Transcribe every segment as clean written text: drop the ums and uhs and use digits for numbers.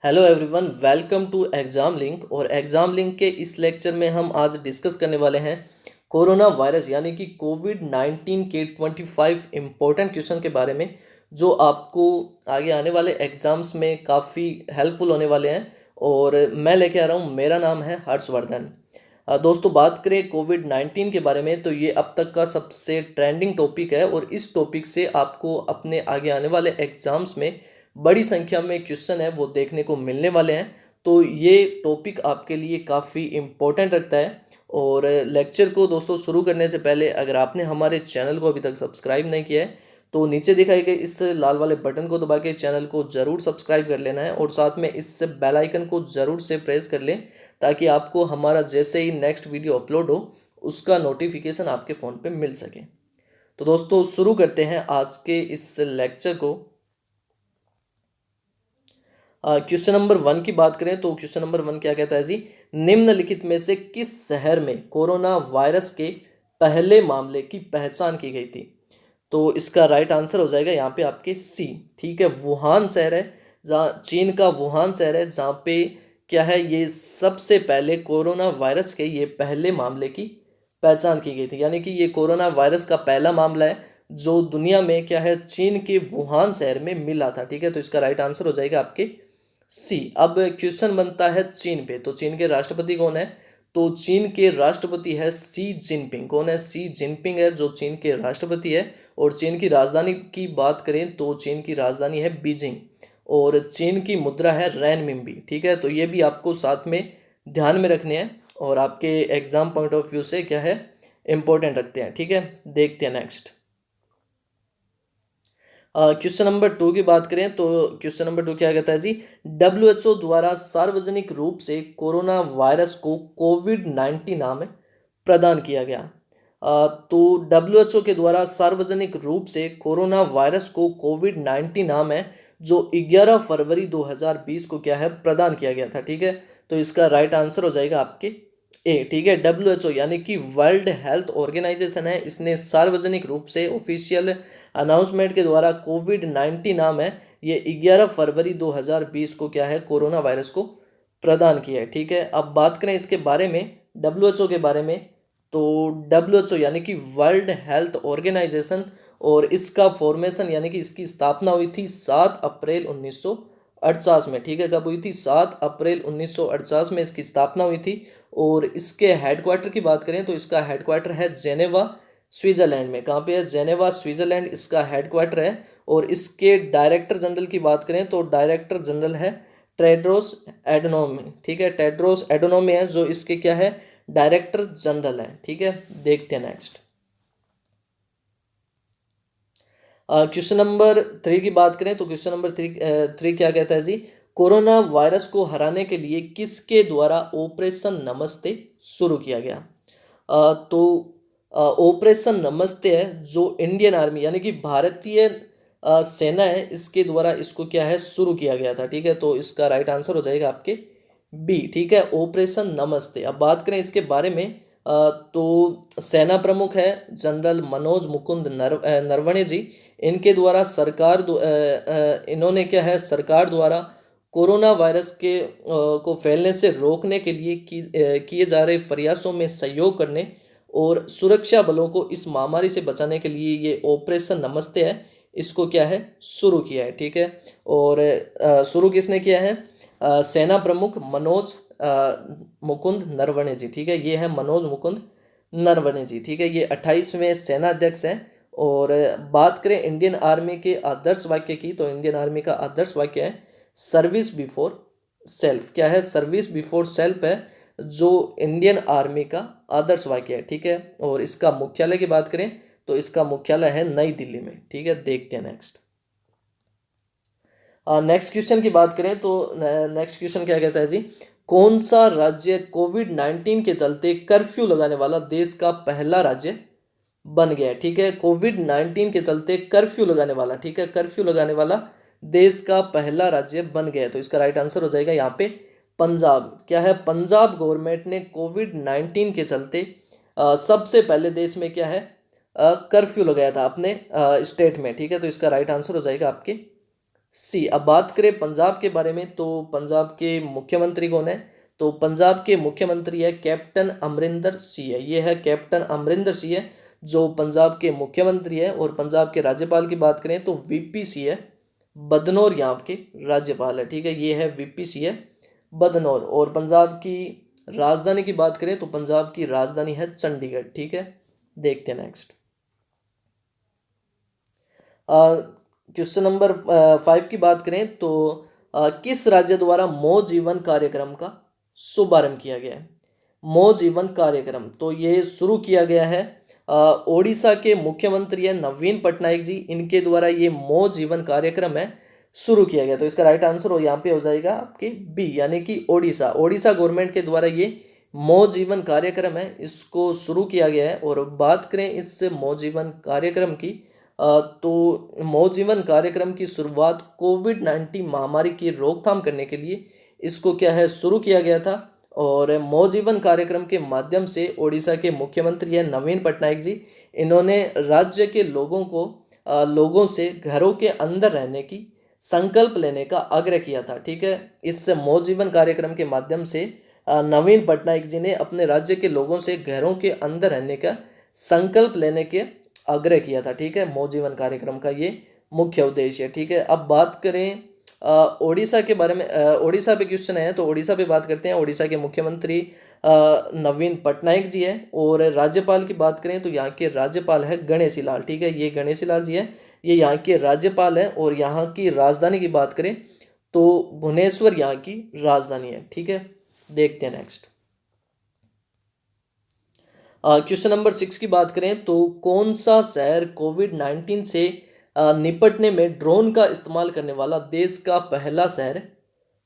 Hello everyone, welcome to exam link. और exam link के इस लेक्चर में हम आज डिस्कस करने वाले हैं कोरोना वायरस यानी कि कोविड-19 के 25 इम्पोर्टेंट क्वेश्चन के बारे में, जो आपको आगे आने वाले एग्ज़ाम्स में काफ़ी हेल्पफुल होने वाले हैं। और मैं लेके आ रहा हूँ, मेरा नाम है हर्षवर्धन। दोस्तों, बात करें कोविड-19 के बारे में तो ये अब तक का सबसे ट्रेंडिंग टॉपिक है और इस टॉपिक से आपको अपने आगे आने वाले एग्ज़ाम्स में बड़ी संख्या में क्वेश्चन है वो देखने को मिलने वाले हैं। तो ये टॉपिक आपके लिए काफ़ी इम्पोर्टेंट रखता है। और लेक्चर को दोस्तों शुरू करने से पहले अगर आपने हमारे चैनल को अभी तक सब्सक्राइब नहीं किया है तो नीचे दिखाए गए इस लाल वाले बटन को दबा के चैनल को ज़रूर सब्सक्राइब कर लेना है और साथ में इस बेल आइकन को ज़रूर से प्रेस कर लें ताकि आपको हमारा जैसे ही नेक्स्ट वीडियो अपलोड हो उसका नोटिफिकेशन आपके फ़ोन पे मिल सके। तो दोस्तों, शुरू करते हैं आज के इस लेक्चर को। क्वेश्चन नंबर 1 की बात करें तो क्वेश्चन नंबर 1 क्या कहता है जी, निम्नलिखित में से किस शहर में कोरोना वायरस के पहले मामले की पहचान की गई थी? तो इसका राइट आंसर हो जाएगा यहाँ पे आपके सी। ठीक है, वुहान शहर है, जहाँ चीन का वुहान शहर है, जहाँ पे क्या है, ये सबसे पहले कोरोना वायरस के ये पहले मामले की पहचान की गई थी। यानी कि ये कोरोना वायरस का पहला मामला है जो दुनिया में क्या है, चीन के वुहान शहर में मिला था। ठीक है, तो इसका राइट आंसर हो जाएगा आपके सी। अब क्वेश्चन बनता है चीन पे, तो चीन के राष्ट्रपति कौन है? तो चीन के राष्ट्रपति है सी जिनपिंग। कौन है? सी जिनपिंग है जो चीन के राष्ट्रपति है। और चीन की राजधानी की बात करें तो चीन की राजधानी है बीजिंग और चीन की मुद्रा है रेनमिनबी। ठीक है, तो ये भी आपको साथ में ध्यान में रखने हैं और आपके एग्जाम पॉइंट ऑफ व्यू से क्या है, इंपॉर्टेंट रखते हैं। ठीक है, देखते हैं नेक्स्ट। क्वेश्चन नंबर 2 की बात करें तो क्वेश्चन नंबर 2 क्या कहता है जी, डब्ल्यूएचओ द्वारा सार्वजनिक रूप से कोरोना वायरस को कोविड-19 नाम प्रदान किया गया। तो डब्ल्यूएचओ के द्वारा सार्वजनिक रूप से कोरोना वायरस को कोविड-19 नाम है जो 11 फरवरी 2020 को क्या है, प्रदान किया गया था। ठीक है, तो इसका राइट आंसर हो जाएगा आपके ए। ठीक है, डब्ल्यूएचओ यानी कि वर्ल्ड हेल्थ ऑर्गेनाइजेशन है, इसने सार्वजनिक रूप से ऑफिशियल अनाउंसमेंट के द्वारा कोविड-19 नाम है ये 11 फरवरी 2020 को क्या है, कोरोना वायरस को प्रदान किया है। ठीक है, अब बात करें इसके बारे में, डब्ल्यूएचओ के बारे में, तो डब्ल्यूएचओ यानी कि वर्ल्ड हेल्थ ऑर्गेनाइजेशन, और इसका फॉर्मेशन यानी कि इसकी स्थापना हुई थी 7 अप्रैल 1948 में। ठीक है, कब हुई थी? 7 अप्रैल 1948 में इसकी स्थापना हुई थी। और इसके हेडक्वार्टर की बात करें तो इसका हेडक्वार्टर है जेनेवा, स्विट्जरलैंड में। कहाँ पे है? जेनेवा, स्विट्जरलैंड इसका हेडक्वार्टर है। और इसके डायरेक्टर जनरल की बात करें तो डायरेक्टर जनरल है टेड्रोस एडनोम। ठीक है, टेड्रोस एडनोम है जो इसके क्या है, डायरेक्टर जनरल है। ठीक है, देखते हैं नेक्स्ट। क्वेश्चन नंबर 3 की बात करें तो क्वेश्चन नंबर 3 क्या कहता है जी, कोरोना वायरस को हराने के लिए किसके द्वारा ऑपरेशन नमस्ते शुरू किया गया? तो ऑपरेशन नमस्ते है जो इंडियन आर्मी यानी कि भारतीय सेना है, इसके द्वारा इसको क्या है, शुरू किया गया था। ठीक है, तो इसका राइट आंसर हो जाएगा आपके बी। ठीक है, ऑपरेशन नमस्ते। अब बात करें इसके बारे में, तो सेना प्रमुख है जनरल मनोज मुकुंद नरवणे जी। इनके द्वारा इन्होंने क्या है, सरकार द्वारा कोरोना वायरस को फैलने से रोकने के लिए किए जा रहे प्रयासों में सहयोग करने और सुरक्षा बलों को इस महामारी से बचाने के लिए ये ऑपरेशन नमस्ते है, इसको क्या है, शुरू किया है। ठीक है, और शुरू किसने किया है? सेना प्रमुख मनोज मुकुंद नरवणे जी। ठीक है, ये है मनोज मुकुंद नरवणे जी। ठीक है, ये 28वें सेनाध्यक्ष हैं। और बात करें इंडियन आर्मी के आदर्श वाक्य की तो इंडियन आर्मी का आदर्श वाक्य है सर्विस बिफोर सेल्फ। क्या है? सर्विस बिफोर सेल्फ है जो इंडियन आर्मी का आदर्श वाक्य है। ठीक है, और इसका मुख्यालय की बात करें तो इसका मुख्यालय है नई दिल्ली में। ठीक है, देखते हैं नेक्स्ट। नेक्स्ट क्वेश्चन की बात करें तो नेक्स्ट क्वेश्चन क्या कहता है जी, कौन सा राज्य कोविड-19 के चलते कर्फ्यू लगाने वाला देश का पहला राज्य बन गया है? ठीक है, कोविड-19 के चलते कर्फ्यू लगाने वाला, ठीक है, कर्फ्यू लगाने वाला देश का पहला राज्य बन गया है। तो इसका राइट आंसर हो जाएगा यहाँ पे पंजाब। क्या है? पंजाब गवर्नमेंट ने कोविड-19 के चलते सबसे पहले देश में क्या है, कर्फ्यू लगाया था अपने स्टेट में। ठीक है, तो इसका राइट आंसर हो जाएगा आपके सी। अब बात करें पंजाब के बारे में तो पंजाब के मुख्यमंत्री कौन है? तो पंजाब के मुख्यमंत्री है कैप्टन अमरिंदर सिंह है। ये है कैप्टन अमरिंदर सिंह है जो पंजाब के मुख्यमंत्री है। और पंजाब के राज्यपाल की बात करें तो वीपी सिंह है, बदनौर यहाँ के राज्यपाल है। ठीक है, ये है वीपी सिंह है, बदनौर। और पंजाब की राजधानी की बात करें तो पंजाब की राजधानी है चंडीगढ़। ठीक है, देखते हैं नेक्स्ट। क्वेश्चन नंबर 5 की बात करें तो किस राज्य द्वारा मो जीवन कार्यक्रम का शुभारंभ किया गया है? मो जीवन कार्यक्रम तो ये शुरू किया गया है ओडिशा के मुख्यमंत्री है नवीन पटनायक जी, इनके द्वारा ये मो जीवन कार्यक्रम है शुरू किया गया। तो इसका राइट आंसर हो यहाँ पे हो जाएगा आपके बी, यानी कि ओडिशा। ओडिशा गवर्नमेंट के द्वारा ये मो जीवन कार्यक्रम है, इसको शुरू किया गया है। और बात करें इस मो जीवन कार्यक्रम की तो मो जीवन कार्यक्रम की शुरुआत कोविड-19 महामारी की रोकथाम करने के लिए इसको क्या है शुरू किया गया था। और मो जीवन कार्यक्रम के माध्यम से ओडिशा के मुख्यमंत्री है नवीन पटनायक जी, इन्होंने राज्य के लोगों से घरों के अंदर रहने की संकल्प लेने का आग्रह किया था। ठीक है, इस मो जीवन कार्यक्रम के माध्यम से नवीन पटनायक जी ने अपने राज्य के लोगों से घरों के अंदर रहने का संकल्प लेने के आग्रह किया था। ठीक है, मो जीवन कार्यक्रम का ये मुख्य उद्देश्य है। ठीक है, अब बात करें ओडिशा के बारे में। ओडिशा पे क्वेश्चन है तो ओडिशा पे बात करते हैं। ओडिशा के मुख्यमंत्री नवीन पटनायक जी है। और राज्यपाल की बात करें तो यहाँ के राज्यपाल है गणेशी लाल। ठीक है, ये गणेशी लाल जी है, ये यहाँ के राज्यपाल है। और यहाँ की राजधानी की बात करें तो भुवनेश्वर यहाँ की राजधानी है। ठीक है, देखते हैं नेक्स्ट। क्वेश्चन नंबर 6 की बात करें तो कौन सा शहर कोविड-19 से निपटने में ड्रोन का इस्तेमाल करने वाला देश का पहला शहर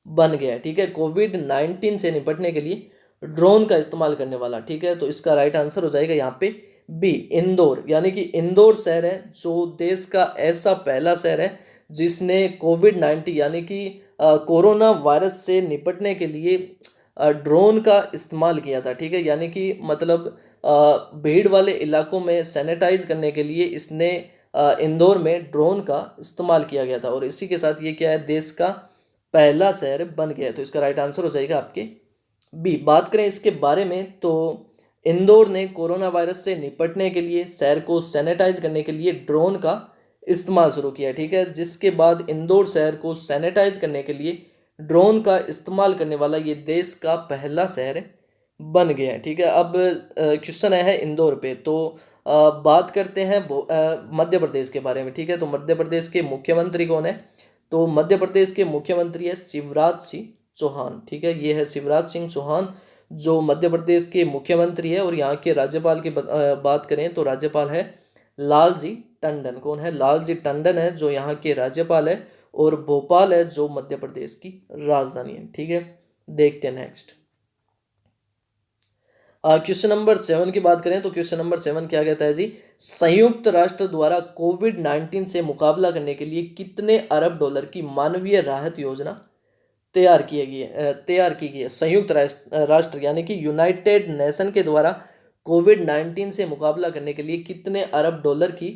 बन गया है? ठीक है, कोविड-19 से निपटने के लिए ड्रोन का इस्तेमाल करने वाला। ठीक है, तो इसका राइट आंसर हो जाएगा यहाँ पे बी, इंदौर। यानी कि इंदौर शहर है जो देश का ऐसा पहला शहर है जिसने कोविड-19 यानी कि कोरोना वायरस से निपटने के लिए ड्रोन का इस्तेमाल किया था। ठीक है, यानी कि मतलब भीड़ वाले इलाकों में सैनिटाइज करने के लिए इसने इंदौर में ड्रोन का इस्तेमाल किया गया था। और इसी के साथ ये क्या है, देश का पहला शहर बन गया है। तो इसका राइट आंसर हो जाएगा आपके बी। बात करें इसके बारे में तो इंदौर ने कोरोना वायरस से निपटने के लिए शहर को सैनिटाइज करने के लिए ड्रोन का इस्तेमाल शुरू किया। ठीक है, जिसके बाद इंदौर शहर को सैनिटाइज करने के लिए ड्रोन का इस्तेमाल करने वाला ये देश का पहला शहर बन गया है। ठीक है, अब क्वेश्चन आया है इंदौर पे तो बात करते हैं मध्य प्रदेश के बारे में। ठीक है, तो मध्य प्रदेश के मुख्यमंत्री कौन है? तो मध्य प्रदेश के मुख्यमंत्री है शिवराज सिंह चौहान। ठीक है, ये है शिवराज सिंह चौहान जो मध्य प्रदेश के मुख्यमंत्री है। और यहाँ के राज्यपाल की बात करें तो राज्यपाल है लालजी टंडन। कौन है? लालजी टंडन है जो यहाँ के राज्यपाल है। और भोपाल है जो मध्य प्रदेश की राजधानी है। ठीक है, देखते हैं नेक्स्ट। क्वेश्चन नंबर 7 की बात करें तो क्वेश्चन नंबर 7 क्या कहता है जी, संयुक्त राष्ट्र द्वारा कोविड-19 से मुकाबला करने के लिए कितने अरब डॉलर की मानवीय राहत योजना तैयार की गई है? संयुक्त राष्ट्र यानी कि यूनाइटेड नेशन के द्वारा कोविड-19 से मुकाबला करने के लिए कितने अरब डॉलर की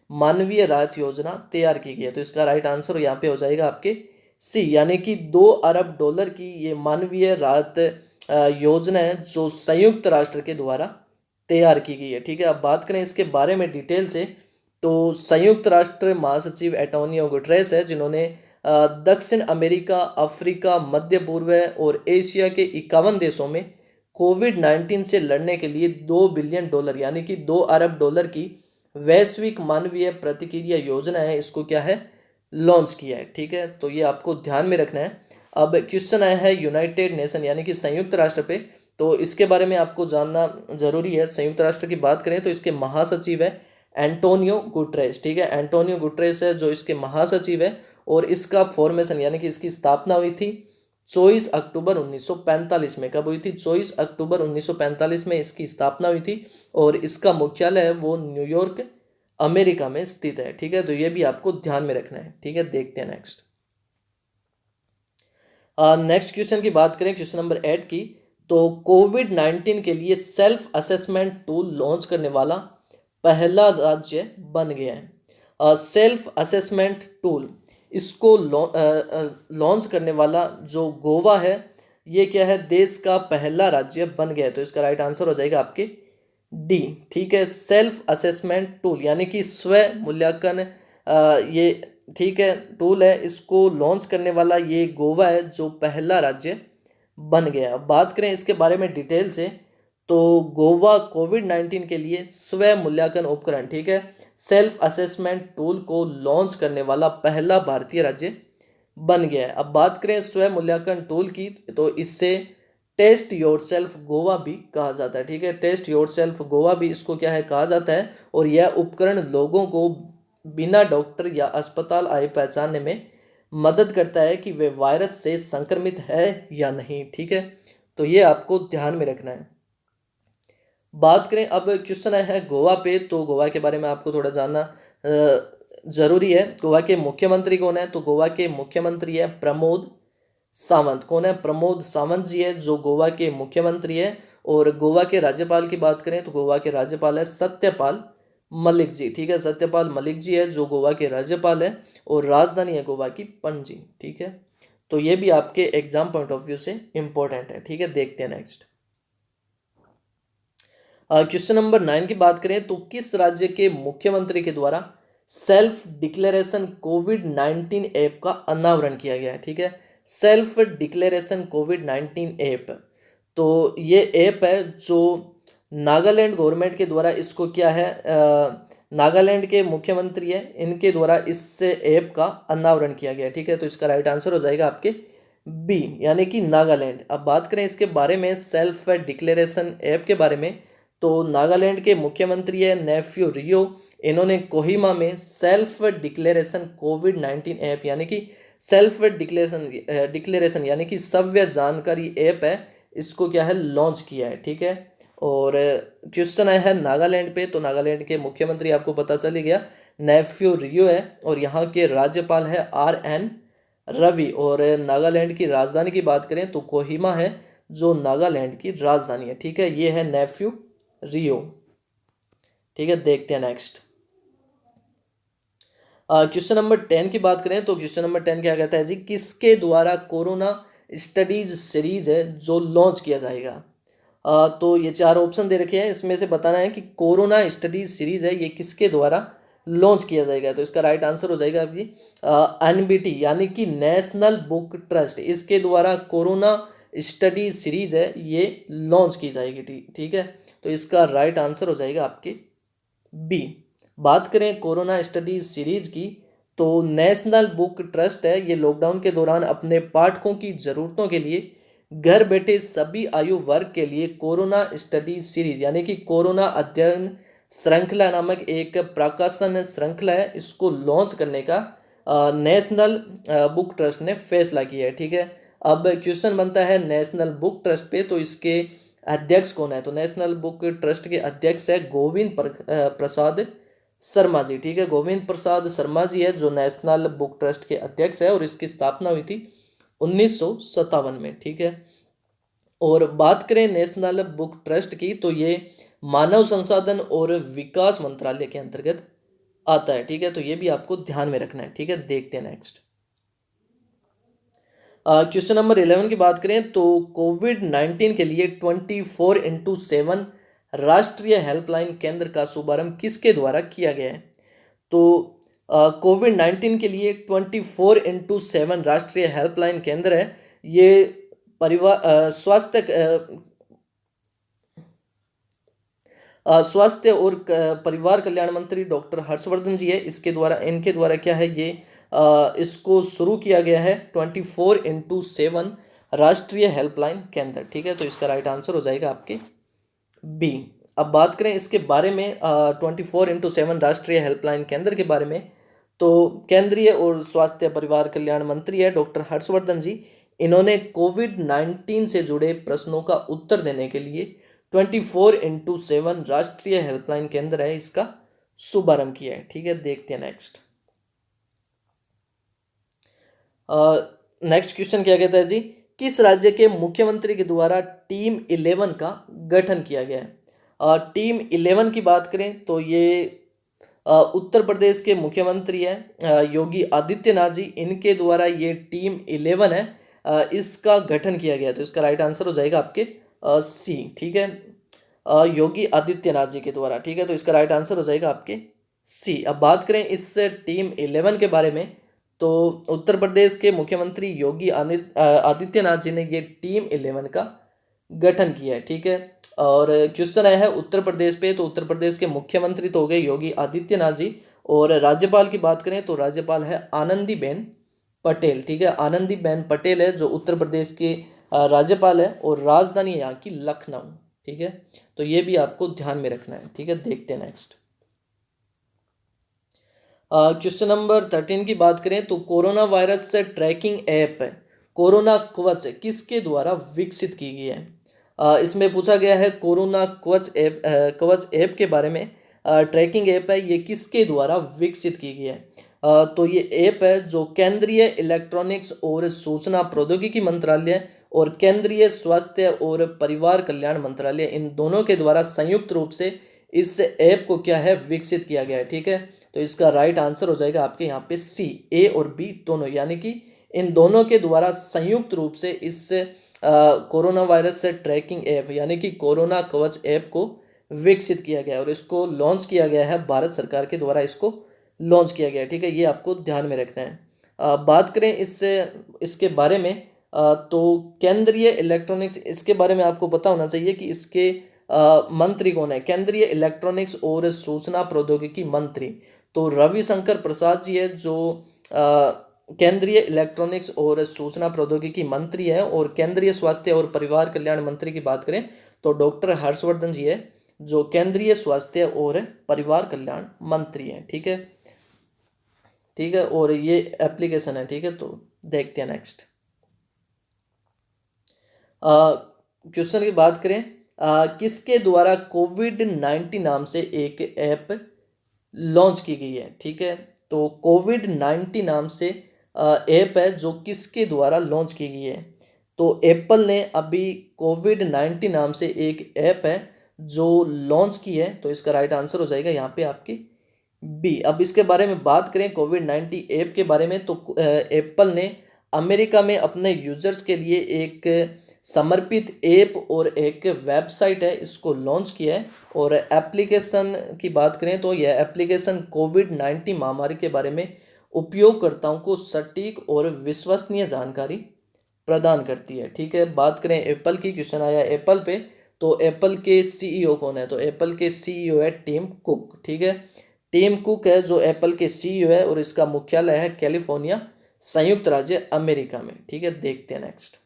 मानवीय राहत योजना तैयार की गई है? तो इसका राइट आंसर यहाँ पे हो जाएगा आपके सी, यानी कि 2 अरब डॉलर की ये मानवीय राहत योजना है जो संयुक्त राष्ट्र के द्वारा तैयार की गई है। ठीक है, अब बात करें इसके बारे में डिटेल से तो संयुक्त राष्ट्र महासचिव एंटोनियो गुटेरेस है जिन्होंने दक्षिण अमेरिका, अफ्रीका, मध्य पूर्व और एशिया के 51 देशों में कोविड-19 से लड़ने के लिए 2 बिलियन डॉलर यानी कि 2 अरब डॉलर की वैश्विक मानवीय प्रतिक्रिया योजना है, इसको क्या है लॉन्च किया है। ठीक है, तो ये आपको ध्यान में रखना है। अब क्वेश्चन आया है यूनाइटेड नेशन यानी कि संयुक्त राष्ट्र पे, तो इसके बारे में आपको जानना जरूरी है। संयुक्त राष्ट्र की बात करें तो इसके महासचिव है एंटोनियो गुटेरेस। ठीक है, एंटोनियो गुटेरेस है जो इसके महासचिव है। और इसका फॉर्मेशन यानी कि इसकी स्थापना हुई थी 24 अक्टूबर 1945 में। कब हुई थी? 24 अक्टूबर 1945 में इसकी स्थापना हुई थी। और इसका मुख्यालय है वो न्यूयॉर्क अमेरिका में स्थित है। ठीक है, तो ये भी आपको ध्यान में रखना है। ठीक है, देखते हैं नेक्स्ट। नेक्स्ट क्वेश्चन की बात करें क्वेश्चन नंबर 8 की तो कोविड-19 के लिए सेल्फ असेसमेंट टूल लॉन्च करने वाला पहला राज्य बन गया है। सेल्फ असेसमेंट टूल इसको लॉन्च करने वाला जो गोवा है, ये क्या है, देश का पहला राज्य बन गया है। तो इसका राइट आंसर हो जाएगा आपके डी। ठीक है, सेल्फ असेसमेंट टूल यानी कि स्व मूल्यांकन ये ठीक है टूल है, इसको लॉन्च करने वाला ये गोवा है जो पहला राज्य बन गया। अब बात करें इसके बारे में डिटेल से, तो गोवा कोविड-19 के लिए स्व मूल्यांकन उपकरण, ठीक है, सेल्फ असेसमेंट टूल को लॉन्च करने वाला पहला भारतीय राज्य बन गया है। अब बात करें स्व मूल्यांकन टूल की, तो इससे टेस्ट योरसेल्फ गोवा भी कहा जाता है। ठीक है, टेस्ट योरसेल्फ गोवा भी इसको क्या है कहा जाता है। और यह उपकरण लोगों को बिना डॉक्टर या अस्पताल आए पहचानने में मदद करता है कि वे वायरस से संक्रमित है या नहीं। ठीक है, तो ये आपको ध्यान में रखना है। बात करें, अब क्वेश्चन आया है गोवा पे, तो गोवा के बारे में आपको थोड़ा जानना जरूरी है। गोवा के मुख्यमंत्री कौन है, तो गोवा के मुख्यमंत्री है प्रमोद सावंत। कौन है, प्रमोद सावंत जी है जो गोवा के मुख्यमंत्री है। और गोवा के राज्यपाल की बात करें तो गोवा के राज्यपाल है सत्यपाल मलिक जी। ठीक है, सत्यपाल मलिक जी है जो गोवा के राज्यपाल है। और राजधानी है गोवा की पणजी। ठीक है, तो ये भी आपके एग्जाम पॉइंट ऑफ व्यू से इंपॉर्टेंट है। ठीक है, देखते हैं नेक्स्ट। क्वेश्चन नंबर 9 की बात करें तो किस राज्य के मुख्यमंत्री के द्वारा सेल्फ डिक्लेरेशन कोविड-19 ऐप का अनावरण किया गया है। ठीक है, सेल्फ डिक्लेरेशन कोविड-19 ऐप, तो ये ऐप है जो नागालैंड गवर्नमेंट के द्वारा इसको क्या है, नागालैंड के मुख्यमंत्री है, इनके द्वारा इस ऐप का अनावरण किया गया है। ठीक है, तो इसका राइट आंसर हो जाएगा आपके बी, यानी कि नागालैंड। अब बात करें इसके बारे में, सेल्फ डिक्लेरेशन ऐप के बारे में, तो नागालैंड के मुख्यमंत्री है नेफ्यू रियो। इन्होंने कोहिमा में सेल्फ डिक्लेरेशन कोविड-19 ऐप यानी कि सेल्फ डिक्लेरेशन यानी कि सव्य जानकारी ऐप है, इसको क्या है लॉन्च किया है। ठीक है, और क्वेश्चन आया है नागालैंड पे, तो नागालैंड के मुख्यमंत्री आपको पता चल ही गया, नेफ्यू रियो है। और यहाँ के राज्यपाल है RN रवि। और नागालैंड की राजधानी की बात करें तो कोहिमा है जो नागालैंड की राजधानी है। ठीक है, ये है नेफ्यू रियो। ठीक है, देखते हैं नेक्स्ट। क्वेश्चन नंबर 10 की बात करें तो क्वेश्चन नंबर 10 क्या कहता है जी, किसके द्वारा कोरोना स्टडीज सीरीज है जो लॉन्च किया जाएगा। तो ये 4 ऑप्शन दे रखे हैं, इसमें से बताना है कि कोरोना स्टडीज सीरीज है ये किसके द्वारा लॉन्च किया जाएगा। तो इसका राइट आंसर हो जाएगा आपकी NBT यानी कि नेशनल बुक ट्रस्ट, इसके द्वारा कोरोना स्टडी सीरीज है ये लॉन्च की जाएगी। ठीक है, तो इसका राइट आंसर हो जाएगा आपके बी। बात करें कोरोना स्टडीज सीरीज की, तो नेशनल बुक ट्रस्ट है ये लॉकडाउन के दौरान अपने पाठकों की ज़रूरतों के लिए घर बैठे सभी आयु वर्ग के लिए कोरोना स्टडीज सीरीज यानी कि कोरोना अध्ययन श्रृंखला नामक एक प्रकाशन श्रृंखला है, इसको लॉन्च करने का नेशनल बुक ट्रस्ट ने फैसला किया है। ठीक है, अब क्वेश्चन बनता है नेशनल बुक ट्रस्ट पे, तो इसके अध्यक्ष कौन है। तो नेशनल बुक ट्रस्ट के अध्यक्ष है गोविंद प्रसाद शर्मा जी। ठीक है, गोविंद प्रसाद शर्मा जी है जो नेशनल बुक ट्रस्ट के अध्यक्ष है। और इसकी स्थापना हुई थी 1957 में। ठीक है, और बात करें नेशनल बुक ट्रस्ट की, तो ये मानव संसाधन और विकास मंत्रालय के अंतर्गत आता है। ठीक है, तो ये भी आपको ध्यान में रखना है। ठीक है, देखते हैं नेक्स्ट। क्वेश्चन नंबर 11 की बात करें तो कोविड-19 के लिए 24x7 राष्ट्रीय हेल्पलाइन केंद्र का शुभारंभ किसके द्वारा किया गया है। तो कोविड-19 के लिए 24x7 राष्ट्रीय हेल्पलाइन केंद्र है, ये स्वास्थ्य और परिवार कल्याण मंत्री डॉक्टर हर्षवर्धन जी है, इनके द्वारा क्या है ये इसको शुरू किया गया है 24x7 राष्ट्रीय हेल्पलाइन केंद्र। ठीक है, तो इसका राइट आंसर हो जाएगा आपके बी। अब बात करें इसके बारे में 24x7 राष्ट्रीय हेल्पलाइन केंद्र के बारे में, तो केंद्रीय और स्वास्थ्य परिवार कल्याण मंत्री है डॉक्टर हर्षवर्धन जी। इन्होंने कोविड-19 से जुड़े प्रश्नों का उत्तर देने के लिए 24x7 राष्ट्रीय हेल्पलाइन केंद्र है इसका शुभारंभ किया है। ठीक है, देखते हैं नेक्स्ट। नेक्स्ट क्वेश्चन क्या कहता है जी, किस राज्य के मुख्यमंत्री के द्वारा टीम 11 का गठन किया गया है। टीम 11 की बात करें तो ये उत्तर प्रदेश के मुख्यमंत्री हैं योगी आदित्यनाथ जी, इनके द्वारा ये टीम 11 है, इसका गठन किया गया। तो इसका राइट आंसर हो जाएगा आपके सी। ठीक है, योगी आदित्यनाथ जी के द्वारा। ठीक है, तो इसका राइट आंसर हो जाएगा आपके सी। अब बात करें इस टीम 11 के बारे में, तो उत्तर प्रदेश के मुख्यमंत्री योगी आदित्यनाथ जी ने ये टीम 11 का गठन किया है। ठीक है, और क्वेश्चन आया है उत्तर प्रदेश पे, तो उत्तर प्रदेश के मुख्यमंत्री तो हो गए योगी आदित्यनाथ जी, और राज्यपाल की बात करें तो राज्यपाल है आनंदीबेन पटेल। ठीक है, आनंदीबेन पटेल है जो उत्तर प्रदेश के राज्यपाल है, और राजधानी यहाँ की लखनऊ। ठीक है, तो ये भी आपको ध्यान में रखना है। ठीक है, देखते हैं नेक्स्ट। क्वेश्चन नंबर 13 की बात करें तो कोरोना वायरस से ट्रैकिंग ऐप कोरोना कवच किसके द्वारा विकसित की गई है? इसमें पूछा गया है कोरोना कवच ऐप के बारे में। ट्रैकिंग ऐप है, ये किसके द्वारा विकसित की गई है? तो ये ऐप है जो केंद्रीय इलेक्ट्रॉनिक्स और सूचना प्रौद्योगिकी मंत्रालय और केंद्रीय स्वास्थ्य और परिवार कल्याण मंत्रालय, इन दोनों के द्वारा संयुक्त रूप से इस ऐप को क्या है विकसित किया गया है। ठीक है, तो इसका राइट आंसर हो जाएगा आपके यहाँ पे सी, ए और बी दोनों, यानी कि इन दोनों के द्वारा संयुक्त रूप से इस कोरोना वायरस से ट्रैकिंग ऐप यानी कि कोरोना कवच ऐप को विकसित किया गया है, और इसको लॉन्च किया गया है भारत सरकार के द्वारा, इसको लॉन्च किया गया है। ठीक है, ये आपको ध्यान में रखना है। बात करें इसके बारे में, तो केंद्रीय इलेक्ट्रॉनिक्स, इसके बारे में आपको पता होना चाहिए कि इसके मंत्री कौन है। केंद्रीय इलेक्ट्रॉनिक्स और सूचना प्रौद्योगिकी मंत्री तो रविशंकर प्रसाद जी है, जो केंद्रीय इलेक्ट्रॉनिक्स और सूचना प्रौद्योगिकी मंत्री है। और केंद्रीय स्वास्थ्य और परिवार कल्याण मंत्री की बात करें तो डॉक्टर हर्षवर्धन जी है, जो केंद्रीय स्वास्थ्य और परिवार कल्याण मंत्री है। ठीक है, ठीक है, और ये एप्लीकेशन है। ठीक है, तो देखते हैं नेक्स्ट। क्वेश्चन की बात करें, किसके द्वारा कोविड-19 नाम से एक ऐप लॉन्च की गई है? ठीक है, तो कोविड-19 नाम से ऐप है जो किसके द्वारा लॉन्च की गई है? तो एप्पल ने अभी कोविड-19 नाम से एक ऐप है जो लॉन्च की है, तो इसका राइट आंसर हो जाएगा यहाँ पे आपकी बी। अब इसके बारे में बात करें कोविड-19 ऐप के बारे में, तो एप्पल ने अमेरिका में अपने यूजर्स के लिए एक समर्पित ऐप और एक वेबसाइट है, इसको लॉन्च किया है। और एप्लीकेशन की बात करें तो यह एप्लीकेशन कोविड-19 महामारी के बारे में उपयोगकर्ताओं को सटीक और विश्वसनीय जानकारी प्रदान करती है। ठीक है, बात करें एप्पल की, क्वेश्चन आया एप्पल पे, तो एप्पल के सीईओ कौन है? तो एप्पल के सीईओ है टिम कुक। ठीक है, टिम कुक है जो एप्पल के सीईओ है, और इसका मुख्यालय है कैलिफोर्निया, संयुक्त राज्य अमेरिका में। ठीक है, देखते हैं नेक्स्ट।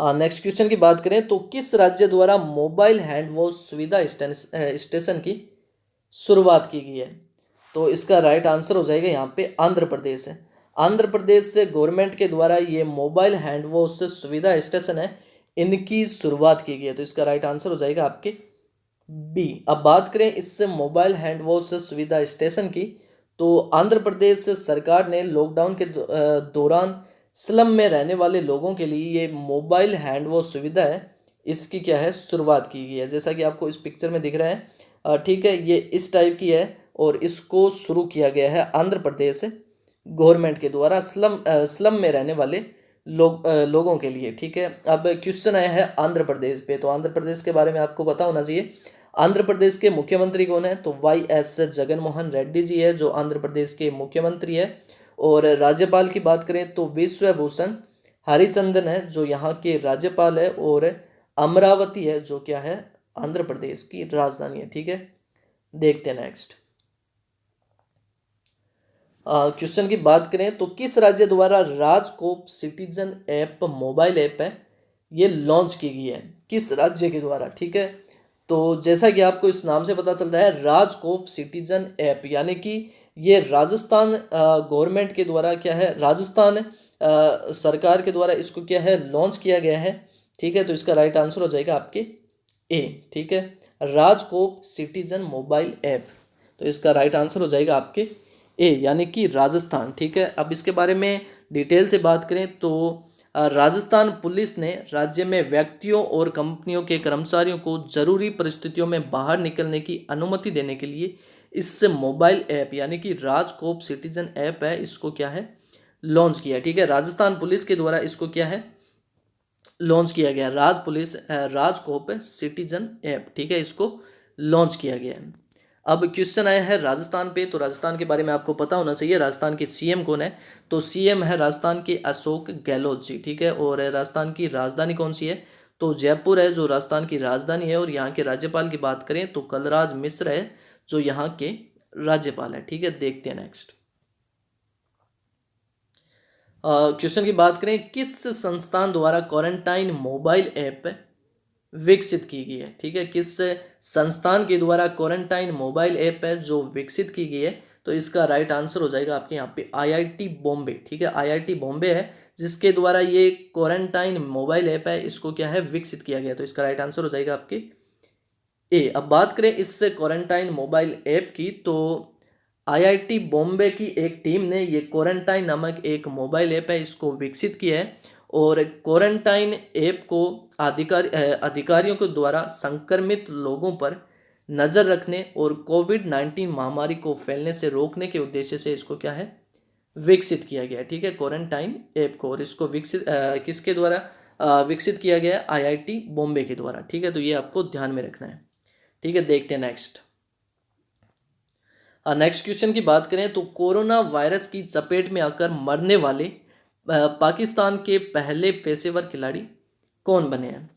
हाँ, नेक्स्ट क्वेश्चन की बात करें तो किस राज्य द्वारा मोबाइल हैंड वॉश सुविधा स्टेशन की शुरुआत की गई है? तो इसका राइट आंसर हो जाएगा यहाँ पे आंध्र प्रदेश है। आंध्र प्रदेश से गवर्नमेंट के द्वारा ये मोबाइल हैंड वॉश सुविधा स्टेशन है, इनकी शुरुआत की गई है, तो इसका राइट आंसर हो जाएगा आपके बी। अब बात करें इससे मोबाइल हैंड वॉश सुविधा स्टेशन की, तो आंध्र प्रदेश सरकार ने लॉकडाउन के दौरान स्लम में रहने वाले लोगों के लिए ये मोबाइल हैंड वॉश सुविधा है, इसकी क्या है शुरुआत की गई है, जैसा कि आपको इस पिक्चर में दिख रहा है। ठीक है, ये इस टाइप की है, और इसको शुरू किया गया है आंध्र प्रदेश गवर्नमेंट के द्वारा स्लम में रहने वाले लोगों के लिए। ठीक है, अब क्वेश्चन आया है आंध्र प्रदेश पे, तो आंध्र प्रदेश के बारे में आपको पता होना चाहिए। आंध्र प्रदेश के मुख्यमंत्री कौन है? तो वाई.एस. जगनमोहन रेड्डी जी है, जो आंध्र प्रदेश के मुख्यमंत्री है। और राज्यपाल की बात करें तो विश्वभूषण हरिचंदन है, जो यहाँ के राज्यपाल है। और अमरावती है, जो क्या है आंध्र प्रदेश की राजधानी है। ठीक है, देखते हैं नेक्स्ट। क्वेश्चन की बात करें तो किस राज्य द्वारा RajCop citizen app mobile app है ये लॉन्च की गई है? किस राज्य के द्वारा? ठीक है, तो जैसा कि आपको इस नाम से पता चल रहा है राजकोप सिटीजन ऐप, यानी कि ये राजस्थान गवर्नमेंट के द्वारा क्या है, राजस्थान सरकार के द्वारा इसको क्या है लॉन्च किया गया है। ठीक है, तो इसका राइट आंसर हो जाएगा आपके ए। ठीक है, राजकोप सिटीजन मोबाइल ऐप, तो इसका राइट आंसर हो जाएगा आपके ए, यानी कि राजस्थान। ठीक है, अब इसके बारे में डिटेल से बात करें तो राजस्थान पुलिस ने राज्य में व्यक्तियों और कंपनियों के कर्मचारियों को जरूरी परिस्थितियों में बाहर निकलने की अनुमति देने के लिए इस मोबाइल ऐप यानी कि राजकोप सिटीजन ऐप है, इसको क्या है, लॉन्च किया। ठीक है, राजस्थान पुलिस के द्वारा इसको क्या है, लॉन्च किया गया। राजकोप सिटीजन ऐप, ठीक है, इसको लॉन्च किया गया है। अब क्वेश्चन आया है राजस्थान पे, तो राजस्थान के बारे में आपको पता होना चाहिए। राजस्थान के सीएम कौन है, तो सीएम है राजस्थान के अशोक गहलोत जी। ठीक है, और राजस्थान की राजधानी कौन सी है, तो जयपुर है जो राजस्थान की राजधानी है। और यहाँ के राज्यपाल की बात करें तो कलराज मिश्र है जो यहाँ के राज्यपाल है। ठीक है, देखते हैं नेक्स्ट क्वेश्चन की बात करें, किस संस्थान द्वारा क्वारंटाइन मोबाइल ऐप विकसित की गई है। ठीक है, किस संस्थान के द्वारा क्वारंटाइन मोबाइल ऐप है जो विकसित की गई है, तो इसका राइट आंसर हो जाएगा आपके यहाँ पे आईआईटी बॉम्बे। ठीक है, आईआईटी बॉम्बे है जिसके द्वारा ये क्वारंटाइन मोबाइल ऐप है, इसको क्या है, विकसित किया गया। तो इसका राइट आंसर हो जाएगा आपके ए। अब बात करें इस क्वारंटाइन मोबाइल ऐप की, तो आईआईटी बॉम्बे की एक टीम ने ये क्वारंटाइन नामक एक मोबाइल ऐप है, इसको विकसित किया है। और क्वारंटाइन ऐप को अधिकारियों के द्वारा संक्रमित लोगों पर नज़र रखने और कोविड-19 महामारी को फैलने से रोकने के उद्देश्य से इसको क्या है, विकसित किया गया है। ठीक है, क्वारंटाइन ऐप को, और इसको किसके द्वारा विकसित किया गया है, आईआईटी बॉम्बे के द्वारा। ठीक है, तो ये आपको ध्यान में रखना है। ठीक है, देखते हैं नेक्स्ट नेक्स्ट क्वेश्चन की बात करें तो कोरोना वायरस की चपेट में आकर मरने वाले पाकिस्तान के पहले पेशेवर खिलाड़ी कौन बने हैं।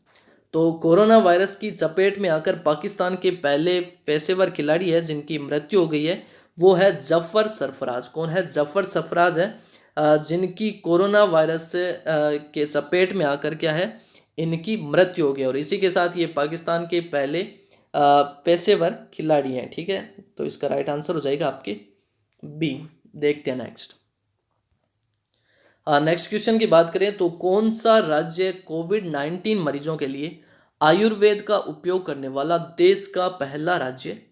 तो कोरोना वायरस की चपेट में आकर पाकिस्तान के पहले पेशेवर खिलाड़ी है जिनकी मृत्यु हो गई है, वो है जफर सरफराज। कौन है, जफर सरफराज है जिनकी कोरोना वायरस के चपेट में आकर क्या है, इनकी मृत्यु हो गई। और इसी के साथ ये पाकिस्तान के पहले पेशेवर खिलाड़ी हैं। ठीक है, तो इसका राइट आंसर हो जाएगा आपके बी। देखते हैं नेक्स्ट नेक्स्ट क्वेश्चन की बात करें तो कौन सा राज्य कोविड-19 मरीजों के लिए आयुर्वेद का उपयोग करने वाला देश का पहला राज्य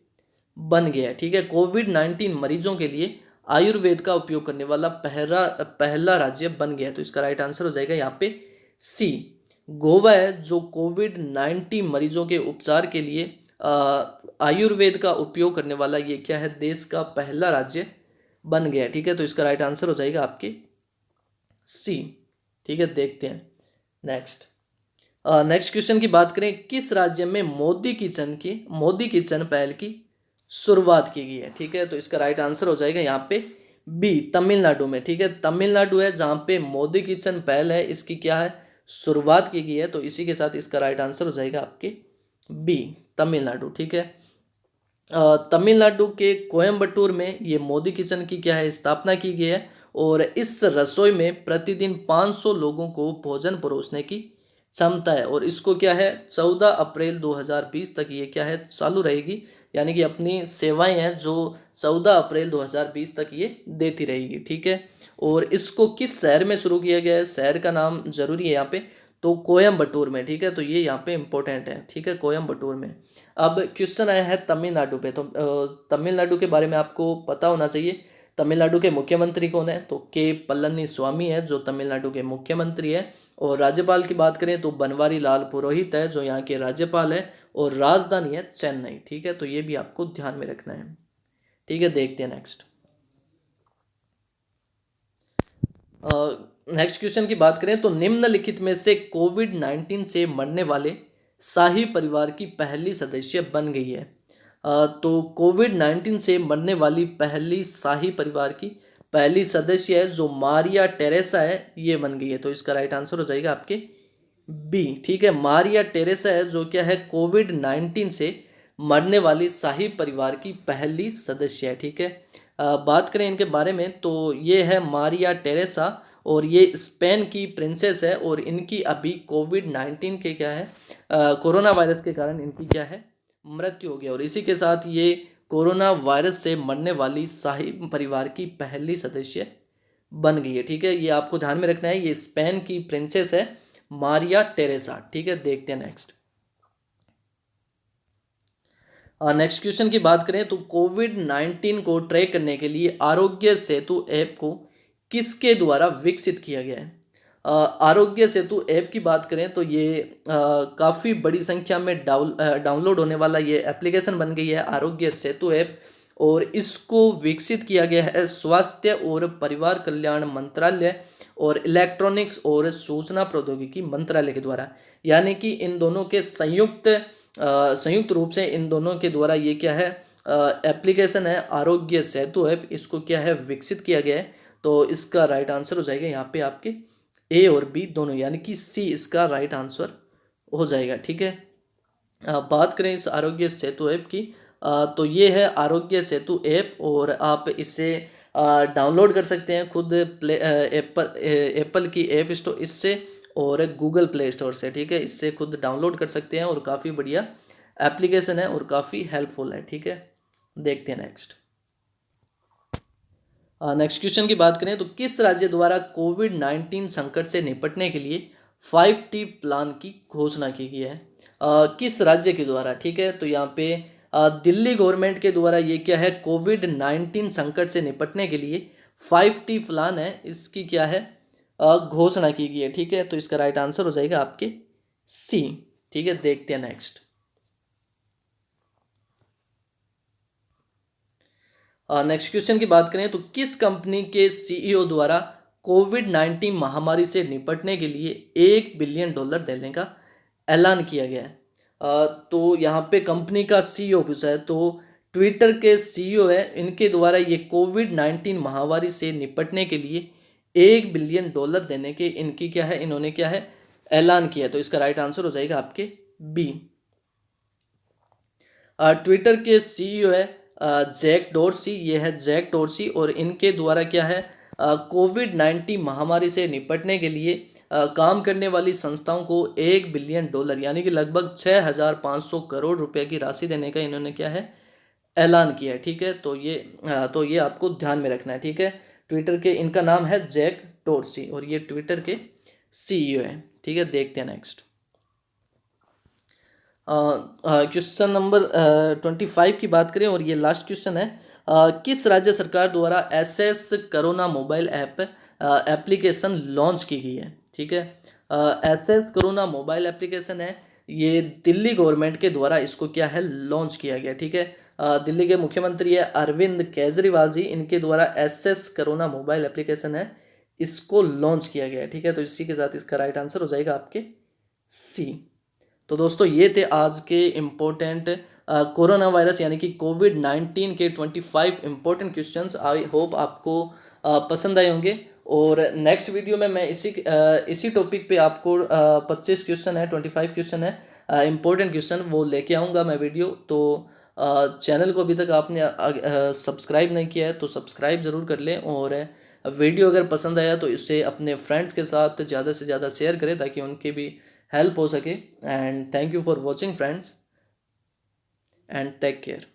बन गया है। ठीक है, कोविड-19 मरीजों के लिए आयुर्वेद का उपयोग करने वाला पहला राज्य बन गया है। तो इसका राइट आंसर हो जाएगा यहाँ पे सी, गोवा है जो कोविड-19 मरीजों के उपचार के लिए आयुर्वेद का उपयोग करने वाला ये क्या है, देश का पहला राज्य बन गया। ठीक है, तो इसका राइट आंसर हो जाएगा आपके सी। ठीक है, देखते हैं नेक्स्ट क्वेश्चन की बात करें, किस राज्य में मोदी किचन पहल की शुरुआत की गई है। ठीक है, तो इसका राइट आंसर हो जाएगा यहाँ पे बी, तमिलनाडु में। ठीक है, तमिलनाडु है जहाँ पे मोदी किचन पहल है, इसकी क्या है, शुरुआत की गई है। तो इसी के साथ इसका राइट आंसर हो जाएगा आपके बी, तमिलनाडु। ठीक है, तमिलनाडु के कोयम्बटूर में ये मोदी किचन की क्या है, स्थापना की गई है। और इस रसोई में प्रतिदिन 500 लोगों को भोजन परोसने की क्षमता है। और इसको क्या है, 14 अप्रैल 2020 तक ये क्या है, चालू रहेगी। यानी कि अपनी सेवाएं हैं जो 14 अप्रैल 2020 तक ये देती रहेगी। ठीक है, और इसको किस शहर में शुरू किया गया है, शहर का नाम जरूरी है यहाँ पे, तो कोयम्बटूर में। ठीक है, तो ये यहाँ पे इंपॉर्टेंट है। ठीक है, कोयम्बटूर में। अब क्वेश्चन आया है तमिलनाडु पे, तो तमिलनाडु के बारे में आपको पता होना चाहिए। तमिलनाडु के मुख्यमंत्री कौन है, तो के पलनी स्वामी है जो तमिलनाडु के मुख्यमंत्री है। और राज्यपाल की बात करें तो बनवारी लाल पुरोहित है जो यहाँ के राज्यपाल है। और राजधानी है चेन्नई। ठीक है, तो ये भी आपको ध्यान में रखना है। ठीक है, देखते हैं नेक्स्ट क्वेश्चन की बात करें तो निम्नलिखित में से कोविड-19 से मरने वाले शाही परिवार की पहली सदस्य बन गई है। तो कोविड-19 से मरने वाली पहली शाही परिवार की पहली सदस्य है जो मारिया टेरेसा है, ये बन गई है। तो इसका राइट आंसर हो जाएगा आपके बी। ठीक है, मारिया टेरेसा है जो क्या है, कोविड-19 से मरने वाली शाही परिवार की पहली सदस्य है। ठीक है, बात करें इनके बारे में तो ये है मारिया टेरेसा, और ये स्पेन की प्रिंसेस है। और इनकी अभी कोविड-19 के क्या है, कोरोना वायरस के कारण इनकी क्या है, मृत्यु हो गई। और इसी के साथ ये कोरोना वायरस से मरने वाली शाही परिवार की पहली सदस्य बन गई है। ठीक है, ये आपको ध्यान में रखना है, ये स्पेन की प्रिंसेस है मारिया टेरेसा। ठीक है, देखते हैं नेक्स्ट क्वेश्चन की बात करें तो कोविड-19 को ट्रैक करने के लिए आरोग्य सेतु ऐप को किसके द्वारा विकसित किया गया है। आरोग्य सेतु ऐप की बात करें तो ये काफ़ी बड़ी संख्या में डाउनलोड होने वाला ये एप्लीकेशन बन गई है आरोग्य सेतु ऐप, और इसको विकसित किया गया है स्वास्थ्य और परिवार कल्याण मंत्रालय और इलेक्ट्रॉनिक्स और सूचना प्रौद्योगिकी मंत्रालय के द्वारा। यानी कि इन दोनों के संयुक्त रूप से इन दोनों के द्वारा ये क्या है, एप्लीकेशन है आरोग्य सेतु ऐप, इसको क्या है विकसित किया गया है। तो इसका राइट आंसर हो जाएगा यहाँ पे आपके ए और बी दोनों, यानी कि सी इसका राइट आंसर हो जाएगा। ठीक है, बात करें इस आरोग्य सेतु ऐप की, तो ये है आरोग्य सेतु ऐप, और आप इसे डाउनलोड कर सकते हैं खुद एप्पल की ऐप स्टोर इससे और गूगल प्ले स्टोर से। ठीक है, इससे खुद डाउनलोड कर सकते हैं और काफ़ी बढ़िया एप्लीकेशन है और काफ़ी हेल्पफुल है। ठीक है, देखते हैं नेक्स्ट। नेक्स्ट क्वेश्चन की बात करें तो किस राज्य द्वारा कोविड-19 संकट से निपटने के लिए 5T प्लान की घोषणा की गई है? किस राज्य के द्वारा? ठीक है, तो यहाँ पे दिल्ली गवर्नमेंट के द्वारा ये क्या है, कोविड-19 संकट से निपटने के लिए 5T प्लान है, इसकी क्या है घोषणा की गई है। ठीक है, तो इसका राइट आंसर हो जाएगा आपके सी। ठीक है, देखते हैं नेक्स्ट। नेक्स्ट क्वेश्चन की बात करें तो किस कंपनी के सीईओ द्वारा कोविड-19 महामारी से निपटने के लिए $1 बिलियन देने का ऐलान किया गया है? तो यहाँ पे कंपनी का सीईओ पूछा है, तो ट्विटर के सीईओ है, इनके द्वारा ये कोविड-19 महामारी से निपटने के लिए $1 बिलियन देने के इनकी क्या है, इन्होंने क्या है ऐलान किया है। तो इसका राइट आंसर हो जाएगा आपके बी। ट्विटर के सीईओ है जैक डोर्सी, ये है जैक डोर्सी, और इनके द्वारा क्या है कोविड-19 महामारी से निपटने के लिए काम करने वाली संस्थाओं को $1 बिलियन यानी कि लगभग 6,500 करोड़ रुपए की राशि देने का इन्होंने क्या है ऐलान किया है। ठीक है, तो ये आपको ध्यान में रखना है। ठीक है, ट्विटर के इनका नाम है जैक डोर्सी और ये ट्विटर के सीईओ है। ठीक है, देखते हैं नेक्स्ट। क्वेश्चन नंबर 25 की बात करें और ये लास्ट क्वेश्चन है, किस राज्य सरकार द्वारा SS corona mobile app application launch की गई है? ठीक है, एसएस कोरोना मोबाइल एप्लीकेशन है, ये दिल्ली गवर्नमेंट के द्वारा इसको क्या है लॉन्च किया गया। ठीक है, दिल्ली के मुख्यमंत्री है अरविंद केजरीवाल जी, इनके द्वारा एसएस कोरोना मोबाइल एप्लीकेशन है, इसको लॉन्च किया गया है। ठीक है, तो इसी के साथ इसका राइट आंसर हो जाएगा आपके सी। तो दोस्तों ये थे आज के इम्पोर्टेंट कोरोना वायरस यानी कि कोविड-19 के 25 इम्पोर्टेंट क्वेश्चंस। आई होप आपको पसंद आए होंगे, और नेक्स्ट वीडियो में मैं इसी टॉपिक पे आपको 25 क्वेश्चन है, 25 क्वेश्चन है इम्पोर्टेंट क्वेश्चन, वो लेके आऊँगा मैं वीडियो। तो चैनल को अभी तक आपने सब्सक्राइब नहीं किया है तो सब्सक्राइब ज़रूर कर लें, और वीडियो अगर पसंद आया तो इसे अपने फ्रेंड्स के साथ ज़्यादा से ज़्यादा शेयर करें ताकि उनके भी हेल्प हो सके। And thank you for watching friends, and take care.